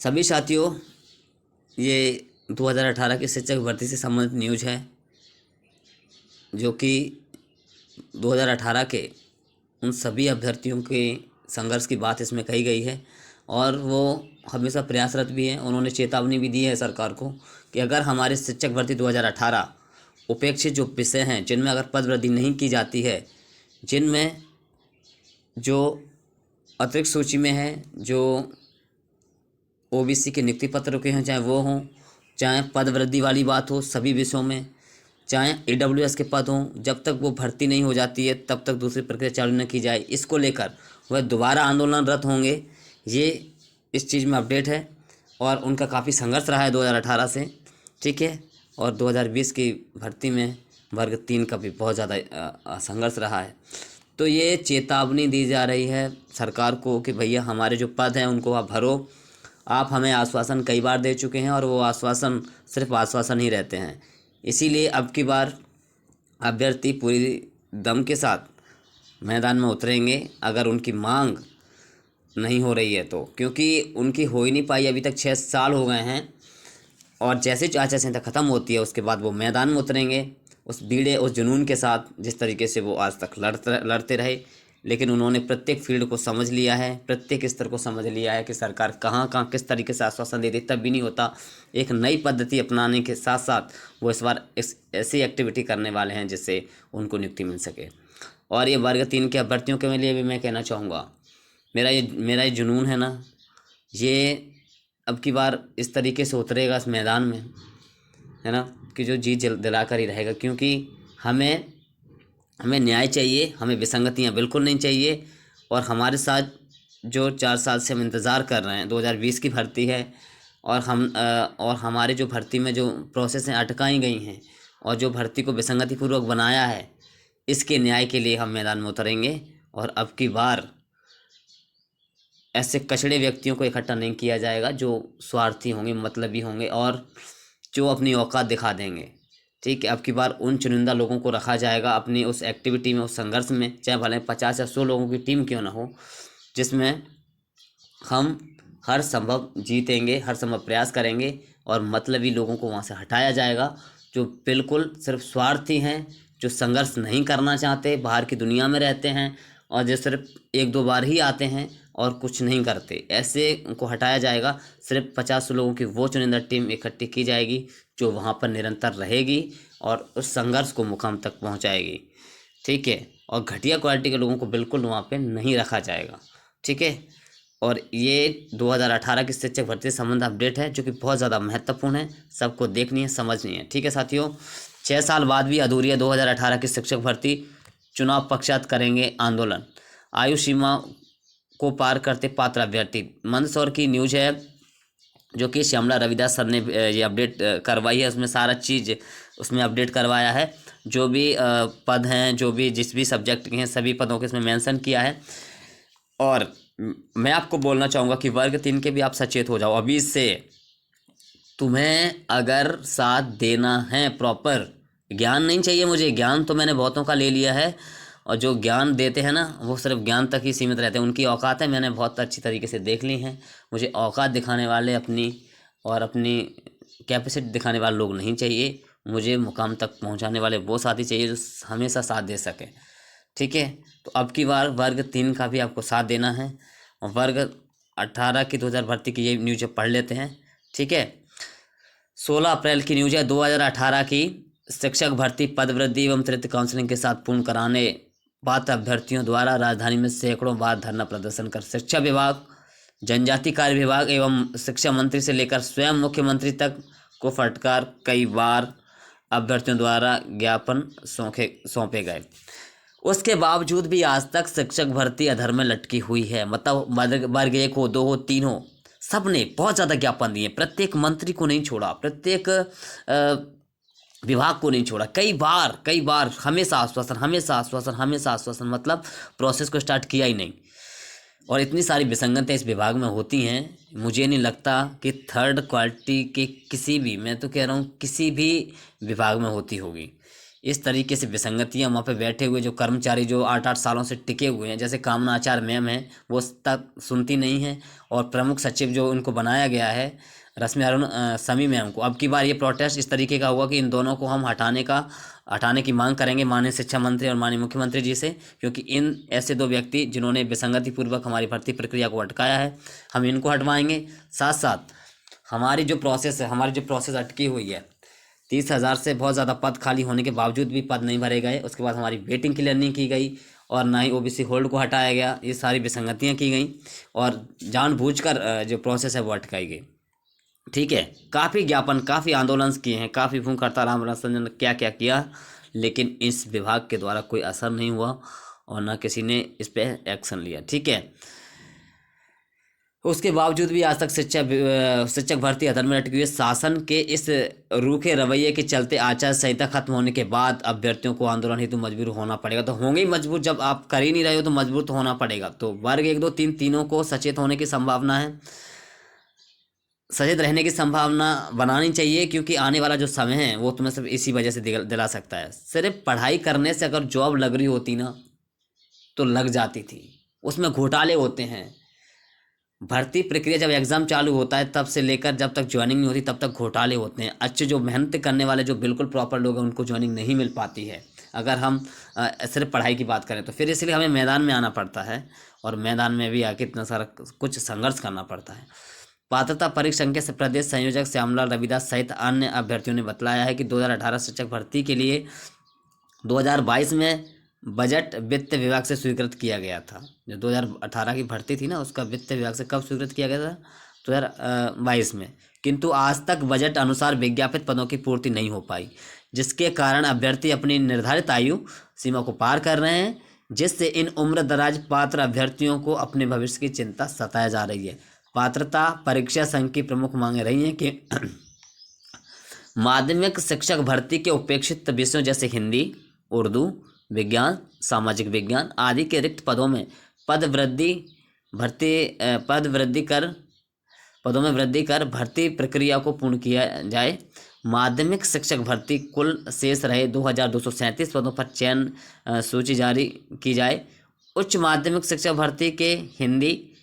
सभी साथियों, ये 2018 की शिक्षक भर्ती से संबंधित न्यूज़ है, जो कि 2018 के उन सभी अभ्यर्थियों के संघर्ष की बात इसमें कही गई है। और वो हमेशा प्रयासरत भी हैं। उन्होंने चेतावनी भी दी है सरकार को कि अगर हमारी शिक्षक भर्ती 2018 उपेक्षित जो विषय हैं, जिनमें अगर पद वृद्धि नहीं की जाती है, जिनमें जो अतिरिक्त सूची में है, जो ओबीसी के नियुक्ति पत्र के हैं, चाहे वो हों, चाहे पद वृद्धि वाली बात हो सभी विषयों में, चाहे ईडब्ल्यूएस के पद हों, जब तक वो भर्ती नहीं हो जाती है तब तक दूसरी प्रक्रिया चालू न की जाए। इसको लेकर वह दोबारा आंदोलनरत होंगे। ये इस चीज़ में अपडेट है और उनका काफ़ी संघर्ष रहा है 2018 से, ठीक है। और 2020 की भर्ती में वर्ग 3 का भी बहुत ज़्यादा संघर्ष रहा है। तो ये चेतावनी दी जा रही है सरकार को कि भैया हमारे जो पद हैं उनको आप भरो। आप हमें आश्वासन कई बार दे चुके हैं और वो आश्वासन सिर्फ आश्वासन ही रहते हैं। इसीलिए अब की बार अभ्यर्थी पूरी दम के साथ मैदान में उतरेंगे, अगर उनकी मांग नहीं हो रही है तो, क्योंकि उनकी हो ही नहीं पाई। अभी तक 6 साल हो गए हैं और जैसे आचार संहिता ख़त्म होती है उसके बाद वो मैदान में उतरेंगे उस बीड़े उस जुनून के साथ, जिस तरीके से वो आज तक लड़ते रहे। लेकिन उन्होंने प्रत्येक फील्ड को समझ लिया है, प्रत्येक स्तर को समझ लिया है कि सरकार कहाँ कहाँ किस तरीके से आश्वासन देती, तब भी नहीं होता। एक नई पद्धति अपनाने के साथ साथ वो इस बार ऐसी एक्टिविटी करने वाले हैं जिससे उनको नियुक्ति मिल सके। और ये वर्ग 3 के अभ्यर्थियों के लिए भी मैं कहना चाहूँगा, मेरा ये जुनून है ना, ये अब की बार इस तरीके से उतरेगा इस मैदान में, है ना, कि जो जीत दिला कर ही रहेगा। क्योंकि हमें न्याय चाहिए, हमें विसंगतियां बिल्कुल नहीं चाहिए। और हमारे साथ जो 4 साल से हम इंतज़ार कर रहे हैं, 2020 की भर्ती है और और हमारे जो भर्ती में जो प्रोसेस हैं अटकाई गई हैं और जो भर्ती को विसंगतिपूर्वक बनाया है, इसके न्याय के लिए हम मैदान में उतरेंगे। और अब की बार ऐसे कचड़े व्यक्तियों को इकट्ठा नहीं किया जाएगा जो स्वार्थी होंगे, मतलबी होंगे और जो अपनी औकात दिखा देंगे, ठीक है। अब की बार उन चुनिंदा लोगों को रखा जाएगा अपनी उस एक्टिविटी में, उस संघर्ष में, चाहे भले 50 या 100 लोगों की टीम क्यों ना हो, जिसमें हम हर संभव जीतेंगे, हर संभव प्रयास करेंगे और मतलबी लोगों को वहाँ से हटाया जाएगा, जो बिल्कुल सिर्फ स्वार्थी हैं, जो संघर्ष नहीं करना चाहते, बाहर की दुनिया में रहते हैं और जो सिर्फ 1-2 बार ही आते हैं और कुछ नहीं करते, ऐसे को हटाया जाएगा। सिर्फ 50 लोगों की वो चुनिंदा टीम इकट्ठी की जाएगी जो वहाँ पर निरंतर रहेगी और उस संघर्ष को मुकाम तक पहुँचाएगी, ठीक है। और घटिया क्वालिटी के लोगों को बिल्कुल वहाँ पे नहीं रखा जाएगा, ठीक है। और ये 2018 की शिक्षक भर्ती से संबंध अपडेट है जो कि बहुत ज़्यादा महत्वपूर्ण है, सबको देखनी है, समझनी है, ठीक है साथियों। 6 साल बाद भी अधूरी है 2018 की शिक्षक भर्ती। चुनाव पश्चात करेंगे आंदोलन। आयु सीमा को पार करते पात्र अभ्यर्थी। मंदसौर की न्यूज़ है जो कि श्यामला रविदास सर ने ये अपडेट करवाई है। उसमें सारा चीज़ उसमें अपडेट करवाया है, जो भी पद हैं, जो भी जिस भी सब्जेक्ट के हैं, सभी पदों के इसमें मेंशन किया है। और मैं आपको बोलना चाहूँगा कि वर्ग 3 के भी आप सचेत हो जाओ अभी से। तुम्हें अगर साथ देना है प्रॉपर, ज्ञान नहीं चाहिए मुझे, ज्ञान तो मैंने बहुतों का ले लिया है और जो ज्ञान देते हैं ना वो सिर्फ ज्ञान तक ही सीमित रहते हैं। उनकी औकातें मैंने बहुत अच्छी तरीके से देख ली हैं। मुझे औकात दिखाने वाले अपनी कैपेसिटी दिखाने वाले लोग नहीं चाहिए। मुझे मुकाम तक पहुंचाने वाले वो साथी चाहिए जो हमेशा साथ दे सके, ठीक है। तो अब की बार वर्ग 3 का भी आपको साथ देना है। और वर्ग 18 की 2000 भर्ती की ये न्यूज़ पढ़ लेते हैं, ठीक है। 16 अप्रैल की न्यूज़ है। 2018 की शिक्षक भर्ती पद वृद्धि एवं अतिरिक्त काउंसलिंग के साथ पूर्ण कराने पात्र अभ्यर्थियों द्वारा राजधानी में सैकड़ों बार धरना प्रदर्शन कर शिक्षा विभाग, जनजाति कार्य विभाग एवं शिक्षा मंत्री से लेकर स्वयं मुख्यमंत्री तक को फटकार कई बार अभ्यर्थियों द्वारा ज्ञापन सौंपे गए। उसके बावजूद भी आज तक शिक्षक भर्ती अधर में लटकी हुई है। मतलब वर्ग 1 हो, 2 हो, 3 हो, सब ने बहुत ज़्यादा ज्ञापन दिए। प्रत्येक मंत्री को नहीं छोड़ा, प्रत्येक विभाग को नहीं छोड़ा। कई बार हमेशा आश्वासन, मतलब प्रोसेस को स्टार्ट किया ही नहीं। और इतनी सारी विसंगतियाँ इस विभाग में होती हैं, मुझे नहीं लगता कि थर्ड क्वालिटी के किसी भी, मैं तो कह रहा हूँ किसी भी विभाग में होती होगी। इस तरीके से विसंगतियां वहाँ पे बैठे हुए जो कर्मचारी जो 8-8 सालों से टिके हुए हैं, जैसे कामना आचार्य मैम है, वो तक सुनती नहीं है। और प्रमुख सचिव जो उनको बनाया गया है रश्मि अरुण समी मैम को, अब की बार ये प्रोटेस्ट इस तरीके का हुआ कि इन दोनों को हम हटाने की मांग करेंगे माननीय शिक्षा मंत्री और माननीय मुख्यमंत्री जी से, क्योंकि इन ऐसे दो व्यक्ति जिन्होंने विसंगति पूर्वक हमारी भर्ती प्रक्रिया को अटकाया है, हम इनको हटवाएंगे। साथ साथ हमारी जो प्रोसेस है, हमारी जो प्रोसेस अटकी हुई है, 30,000 से बहुत ज़्यादा पद खाली होने के बावजूद भी पद नहीं भरे गए, उसके बाद हमारी वेटिंग क्लियर नहीं की गई और ना ही ओबीसी होल्ड को हटाया गया। ये सारी विसंगतियाँ की गई और जानबूझकर जो प्रोसेस है वो अटकाई गई। ठीक है, काफ़ी ज्ञापन, काफ़ी आंदोलन किए हैं, काफ़ी भूख हड़ताल, रामराज संजन ने क्या क्या किया, लेकिन इस विभाग के द्वारा कोई असर नहीं हुआ और ना किसी ने इस पर एक्शन लिया। ठीक है, उसके बावजूद भी आज तक शिक्षक भर्ती अधर में लटकी हुई है। शासन के इस रूखे रवैये के चलते आचार संहिता खत्म होने के बाद अभ्यर्थियों को आंदोलन हेतु मजबूर होना पड़ेगा। तो होंगे ही मजबूर, जब आप कर ही नहीं रहे हो तो मजबूर तो होना पड़ेगा। तो वर्ग 1, 2, 3 तीनों को सचेत होने की संभावना है, सचेत रहने की संभावना बनानी चाहिए, क्योंकि आने वाला जो समय है वो तुम्हें सिर्फ इसी वजह से दिला सकता है। सिर्फ पढ़ाई करने से अगर जॉब लग रही होती ना तो लग जाती थी, उसमें घोटाले होते हैं। भर्ती प्रक्रिया जब एग्ज़ाम चालू होता है तब से लेकर जब तक ज्वाइनिंग नहीं होती तब तक घोटाले होते हैं। अच्छे जो मेहनत करने वाले जो बिल्कुल प्रॉपर लोग हैं उनको ज्वाइनिंग नहीं मिल पाती है, अगर हम सिर्फ पढ़ाई की बात करें तो। फिर इसलिए हमें मैदान में आना पड़ता है और मैदान में भी आके इतना सारा कुछ संघर्ष करना पड़ता है। पात्रता परीक्षा के प्रदेश संयोजक श्यामलाल रविदास सहित अन्य अभ्यर्थियों ने बतलाया है कि 2018 शिक्षक भर्ती के लिए 2022 में बजट वित्त विभाग से स्वीकृत किया गया था। जो 2018 की भर्ती थी ना, उसका वित्त विभाग से कब स्वीकृत किया गया था? 2022 में। किंतु आज तक बजट अनुसार विज्ञापित पदों की पूर्ति नहीं हो पाई, जिसके कारण अभ्यर्थी अपनी निर्धारित आयु सीमा को पार कर रहे हैं, जिससे इन उम्र दराज पात्र अभ्यर्थियों को अपने भविष्य की चिंता सताई जा रही है। पात्रता परीक्षा संघ की प्रमुख मांगे रही हैं कि माध्यमिक शिक्षक भर्ती के उपेक्षित विषयों जैसे हिंदी, उर्दू, विज्ञान, सामाजिक विज्ञान आदि के रिक्त पदों में पदों में वृद्धि कर भर्ती प्रक्रिया को पूर्ण किया जाए। माध्यमिक शिक्षक भर्ती कुल शेष रहे 2,237 पदों पर चयन सूची जारी की जाए। उच्च माध्यमिक शिक्षक भर्ती के हिंदी,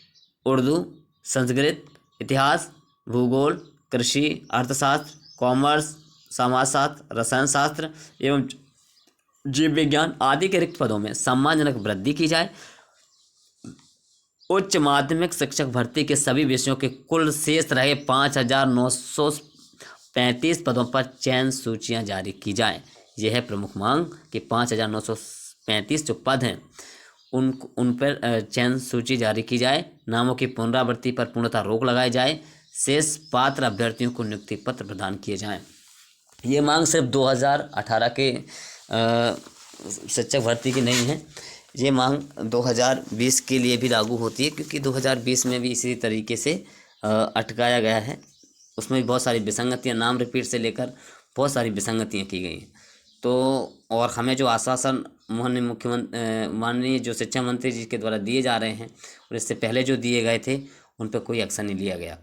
उर्दू, संस्कृत, इतिहास, भूगोल, कृषि, अर्थशास्त्र, कॉमर्स, समाजशास्त्र, रसायन शास्त्र एवं जीव विज्ञान आदि के रिक्त पदों में सम्मानजनक वृद्धि की जाए। उच्च माध्यमिक शिक्षक भर्ती के सभी विषयों के कुल शेष रहे 5,935 पदों पर चयन सूचियां जारी की जाएं। यह है प्रमुख मांग कि 5,935 जो पद हैं उन पर चयन सूची जारी की जाए। नामों की पुनरावृत्ति पर पूर्णतः रोक लगाई जाए। शेष पात्र अभ्यर्थियों को नियुक्ति पत्र प्रदान किए जाएं। ये मांग सिर्फ 2018 के शिक्षक भर्ती की नहीं है, ये मांग 2020 के लिए भी लागू होती है, क्योंकि 2020 में भी इसी तरीके से अटकाया गया है। उसमें भी बहुत सारी विसंगतियां, नाम रिपीट से लेकर बहुत सारी विसंगतियां की गई हैं। तो और हमें जो आश्वासन माननीय जो शिक्षा मंत्री जी के द्वारा दिए जा रहे हैं और इससे पहले जो दिए गए थे उन पर कोई एक्शन नहीं लिया गया।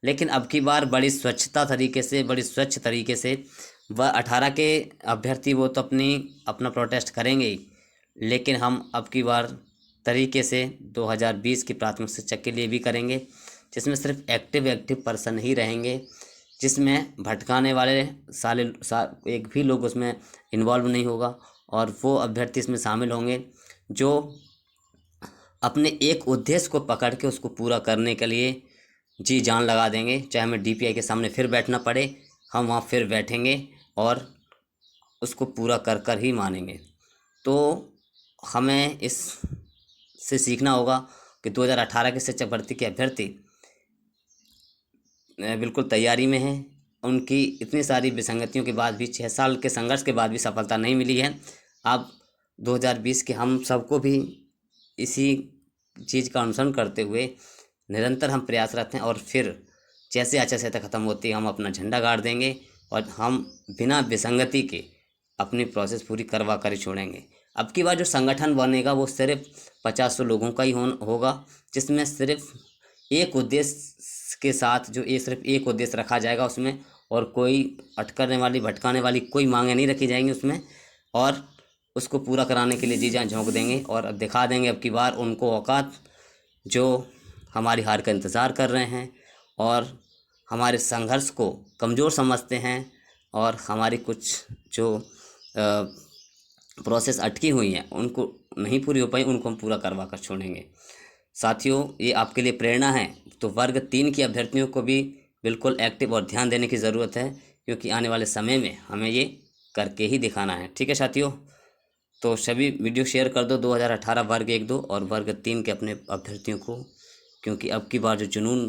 लेकिन अब की बार बड़ी स्वच्छ तरीके से वह 18 के अभ्यर्थी वो तो अपना प्रोटेस्ट करेंगे ही, लेकिन हम अब की बार तरीके से 2020 की प्राथमिक शिक्षक के लिए भी करेंगे, जिसमें सिर्फ एक्टिव पर्सन ही रहेंगे, जिसमें भटकाने वाले एक भी लोग उसमें इन्वॉल्व नहीं होगा और वो अभ्यर्थी इसमें शामिल होंगे जो अपने एक उद्देश्य को पकड़ के उसको पूरा करने के लिए जी जान लगा देंगे। चाहे हमें DPI के सामने फिर बैठना पड़े, हम वहाँ फिर बैठेंगे और उसको पूरा कर कर ही मानेंगे। तो हमें इससे सीखना होगा कि 2018 के शिक्षक भर्ती के अभ्यर्थी बिल्कुल तैयारी में हैं। उनकी इतनी सारी विसंगतियों के बाद भी 6 साल के संघर्ष के बाद भी सफलता नहीं मिली है। अब 2020 के हम सबको भी इसी चीज़ का अनुसरण करते हुए निरंतर हम प्रयासरत हैं और फिर जैसे आचार संहिता खत्म होती है हम अपना झंडा गाड़ देंगे और हम बिना विसंगति के अपनी प्रोसेस पूरी करवा कर ही छोड़ेंगे। अब की बार जो संगठन बनेगा वो सिर्फ 50 लोगों का ही होगा, जिसमें सिर्फ एक उद्देश्य के साथ सिर्फ एक उद्देश्य रखा जाएगा उसमें, और कोई भटकाने वाली कोई मांगे नहीं रखी जाएंगी उसमें। और उसको पूरा कराने के लिए जी जान झोंक देंगे और दिखा देंगे अब की बार उनको औकात जो हमारी हार का इंतज़ार कर रहे हैं और हमारे संघर्ष को कमज़ोर समझते हैं और हमारी कुछ जो प्रोसेस अटकी हुई हैं उनको नहीं पूरी हो पाई, उनको हम पूरा करवा कर छोड़ेंगे। साथियों, ये आपके लिए प्रेरणा है, तो वर्ग 3 की अभ्यर्थियों को भी बिल्कुल एक्टिव और ध्यान देने की ज़रूरत है, क्योंकि आने वाले समय में हमें ये करके ही दिखाना है। ठीक है साथियों, तो सभी वीडियो शेयर कर दो 2018 वर्ग 1-2 और वर्ग 3 के अपने अभ्यर्थियों को, क्योंकि अब की बार जो जुनून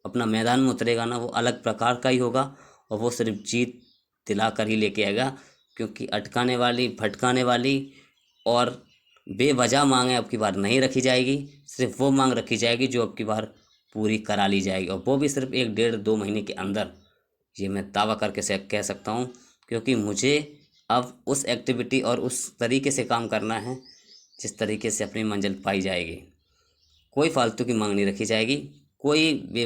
अपना मैदान में उतरेगा ना, वो अलग प्रकार का ही होगा और वो सिर्फ जीत दिला कर ही लेके आएगा, क्योंकि अटकाने वाली, भटकाने वाली और बेवजह मांगें अब की बार नहीं रखी जाएगी। सिर्फ वो मांग रखी जाएगी जो अब की बार पूरी करा ली जाएगी, और वो भी सिर्फ 1-1.5-2 महीने के अंदर। ये मैं दावा करके से कह सकता हूँ, क्योंकि मुझे अब उस एक्टिविटी और उस तरीके से काम करना है जिस तरीके से अपनी मंजिल पाई जाएगी। कोई फालतू की मांग नहीं रखी जाएगी, कोई बे